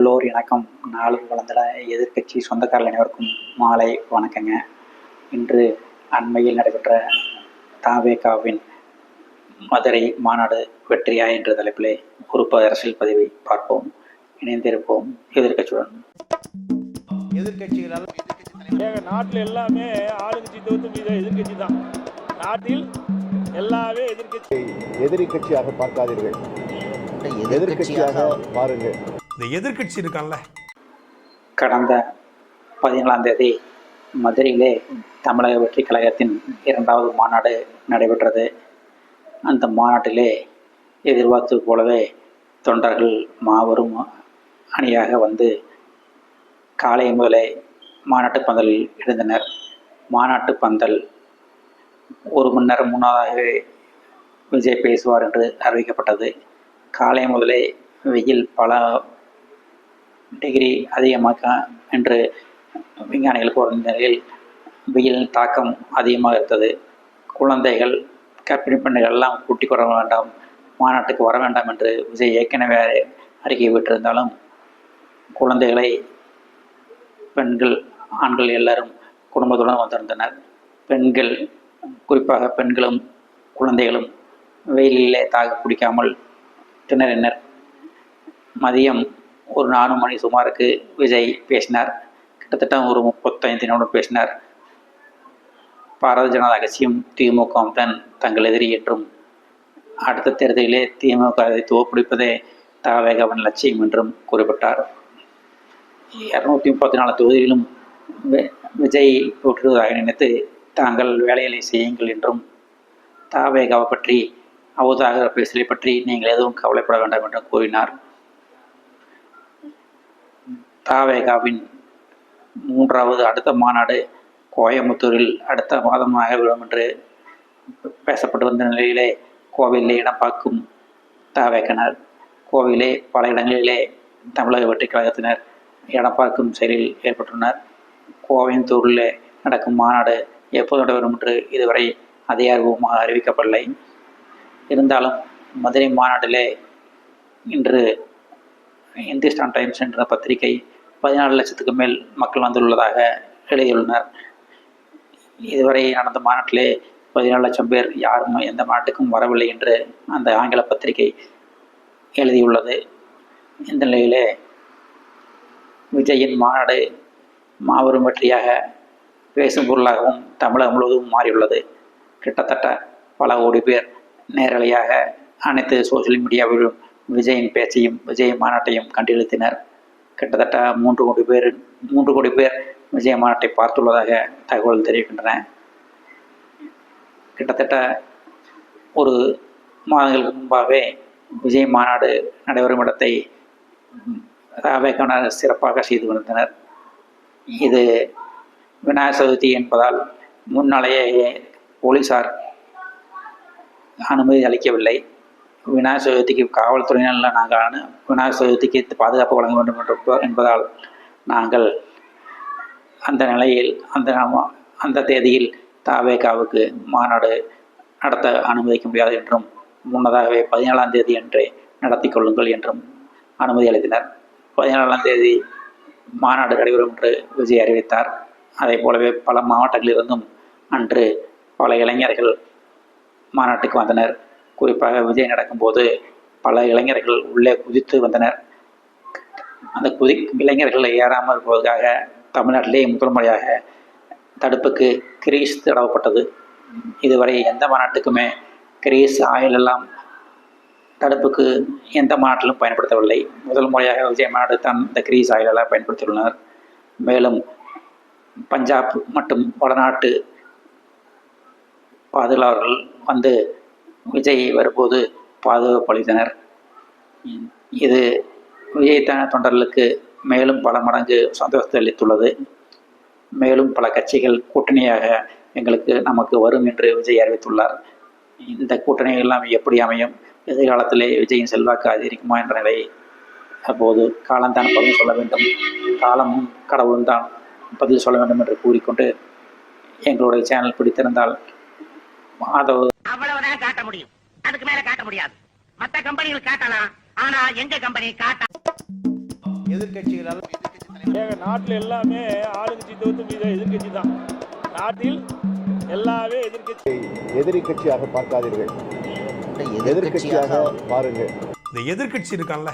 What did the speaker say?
எல்லோர் இணக்கம் நாளும் வளர்ந்திட எதிர்க்கட்சி சொந்தக்காரர்கள் அனைவருக்கும் மாலை வணக்கங்க. இன்று அண்மையில் நடைபெற்ற தவேகாவின் மதுரை மாநாடு வெற்றியா என்ற தலைப்பிலே பொறுப்பு அரசியல் பதிவை பார்ப்போம். இணைந்திருப்போம் எதிர்க்கட்சியுடன். எதிர்கட்சிகளால் நாட்டில் எல்லாமே ஆளுங்கட்சி தோத்து எதிர்கட்சி தான். நாட்டில் எல்லாமே எதிர்கட்சியாக பார்க்காதீர்கள், எதிர்கட்சியாக பாருங்கள். இந்த எதிர்கட்சி இருக்கான்ல. கடந்த 14ஆம் தேதி மதுரையிலே தமிழக வெற்றி கழகத்தின் 2வது மாநாடு நடைபெற்றது. அந்த மாநாட்டிலே எதிர்பார்த்தது போலவே தொண்டர்கள் மாபெரும் அணியாக வந்து காலை முதலே மாநாட்டு பந்தலில் எழுந்தனர். மாநாட்டு பந்தல் ஒரு மணி நேரம் முன்னதாகவே விஜய் பேசுவார் என்று அறிவிக்கப்பட்டது. காலை முதலே வெயில் பல டிகிரி அதிகமாக என்று விஞ்ஞானிகள் கூறின நிலையில் வெயில் தாக்கம் அதிகமாக இருந்தது. குழந்தைகள், கர்ப்பிணி பெண்கள் எல்லாம் கூட்டிக் கொள்ள வேண்டாம், மாநாட்டுக்கு வர வேண்டாம் என்று விஜய் ஏற்கனவே அறிக்கை விட்டிருந்தாலும் குழந்தைகளை, பெண்கள், ஆண்கள் எல்லாரும் குடும்பத்துடன் வந்திருந்தனர். பெண்கள், குறிப்பாக பெண்களும் குழந்தைகளும் வெயிலிலே தாக பிடிக்காமல் திணறினர். மதியம் ஒரு 4 மணி சுமாருக்கு விஜய் பேசினார். கிட்டத்தட்ட ஒரு 35 நிமிடம் பேசினார். பாரதிய ஜனதா கட்சியும் திமுகவும் தான் தங்கள் எதிரி என்றும், அடுத்த தேர்தலிலே திமுக அதை துவப்பிடிப்பதே தவேகாவின் லட்சியம் என்றும் குறிப்பிட்டார். 234 தொகுதியிலும் விஜய் போற்றுவதாக நினைத்து தாங்கள் வேலைகளை செய்யுங்கள் என்றும், தவேகாவை பற்றி அவதாக பேசலை பற்றி நீங்கள் எதுவும் கவலைப்பட வேண்டாம் என்றும் கூறினார். தவேகாவின் 3வது அடுத்த மாநாடு கோயம்புத்தூரில் அடுத்த மாதமாக விடும் என்று பேசப்பட்டு வந்த நிலையிலே கோவிலே இடம் பார்க்கும் தவேகனர். கோவிலே பல இடங்களிலே தமிழக வெற்றி கழகத்தினர் இடம் பார்க்கும் செயலில் ஏற்பட்டுள்ளனர். கோயம்புத்தூரில் நடக்கும் மாநாடு எப்போது நடைபெறும் என்று இதுவரை அதிகாரபூர்வமாக அறிவிக்கப்படவில்லை. இருந்தாலும் மதுரை மாநாட்டிலே இன்று இந்துஸ்தான் டைம்ஸ் என்ற பத்திரிகை 14 லட்சத்துக்கு மேல் மக்கள் வந்துள்ளதாக எழுதியுள்ளனர். இதுவரை நடந்த மாநாட்டிலே 14 லட்சம் பேர் யாரும் எந்த மாநாட்டுக்கும் வரவில்லை என்று அந்த ஆங்கில பத்திரிகை எழுதியுள்ளது. இந்த நிலையிலே விஜயின் மாநாடு மாபெரும் வெற்றியாக பேசும் பொருளாகவும் தமிழகம் முழுவதும் மாறியுள்ளது. கிட்டத்தட்ட பல கோடி பேர் நேரலையாக அனைத்து சோசியல் மீடியாவிலும் விஜயின் பேச்சையும் விஜய் மாநாட்டையும் கண்டெடுத்தனர். கிட்டத்தட்ட 3 கோடி பேர் விஜய் மாநாட்டை பார்த்துள்ளதாக தகவல் தெரிவிக்கின்றன. கிட்டத்தட்ட ஒரு மாதங்களுக்கு முன்பாகவே விஜய் மாநாடு நடைபெறும் இடத்தை தவேகாவினர் சிறப்பாக செய்து வந்தனர். இது விநாயகர் சதுர்த்தி என்பதால் முன்னாலேயே போலீசார் அனுமதி அளிக்கவில்லை. விநாயகர் சதுர்த்திக்கு காவல்துறையினர் நாங்கள் விநாயகர் சதுர்த்திக்கு பாதுகாப்பு வழங்க வேண்டும் என்பதால் நாங்கள் அந்த நிலையில் அந்த தேதியில் தவேகாவுக்கு மாநாடு நடத்த அனுமதிக்க முடியாது என்றும், முன்னதாகவே 14ஆம் தேதி அன்றே நடத்தி கொள்ளுங்கள் என்றும் அனுமதி அளித்தனர். 14ஆம் தேதி மாநாடு நடைபெறும் என்று விஜய் அறிவித்தார். அதே போலவே பல மாவட்டங்களிலிருந்தும் அன்று பல இளைஞர்கள் மாநாட்டுக்கு வந்தனர். குறிப்பாக விஜய் நடக்கும்போது பல இளைஞர்கள் உள்ளே குதித்து வந்தனர். அந்த இளைஞர்கள் ஏறாமல் இருப்பதற்காக தமிழ்நாட்டிலே முதல் முறையாக தடுப்புக்கு கிரீஸ் தடவப்பட்டது. இதுவரை எந்த மாநாட்டுக்குமே கிரீஸ் ஆயில் எல்லாம் தடுப்புக்கு எந்த மாநாட்டிலும் பயன்படுத்தவில்லை. முதல் முறையாக விஜய் மாநாடு தான் இந்த கிரீஸ் ஆயிலெல்லாம் பயன்படுத்தியுள்ளனர். மேலும் பஞ்சாப் மற்றும் வடநாட்டு பாதுகாவலர்கள் வந்து விஜய் வரும்போது பாதுகாப்பு அளித்தனர். இது விஜய் தொண்டர்களுக்கு மேலும் பல மடங்கு சந்தோஷத்தை அளித்துள்ளது. மேலும் பல கட்சிகள் கூட்டணியாக நமக்கு வரும் என்று விஜய் அறிவித்துள்ளார். இந்த கூட்டணி எல்லாம் எப்படி அமையும், எதிர்காலத்திலே விஜயின் செல்வாக்கு அதிகரிக்குமா என்ற நிலை அப்போது காலம்தான் பதில் சொல்ல வேண்டும், காலமும் கடவுளும் தான் பதில் சொல்ல வேண்டும் என்று கூறிக்கொண்டு, எங்களுடைய சேனல் பிடித்திருந்தால் அவ்வளவுதான் காட்ட முடியும், அதுக்கு மேல காட்ட முடியாது. மத்த கம்பெனிகள் காட்டலாம், ஆனா எங்க கம்பெனி காட்ட எதிர்க்கட்சிகளால் ஏங்க நாட்டில் எல்லாமே ஆளுங்கட்சி தவிர்த்து மீது எதிர்க்கட்சி தான். நாட்டில் எல்லாமே எதிர்க்கட்சி. எதிரி கட்சியாக பார்க்காதீர்கள், எதிர்க்கட்சியாக பாருங்கள். இந்த எதிர்க்கட்சி இருக்கான்ல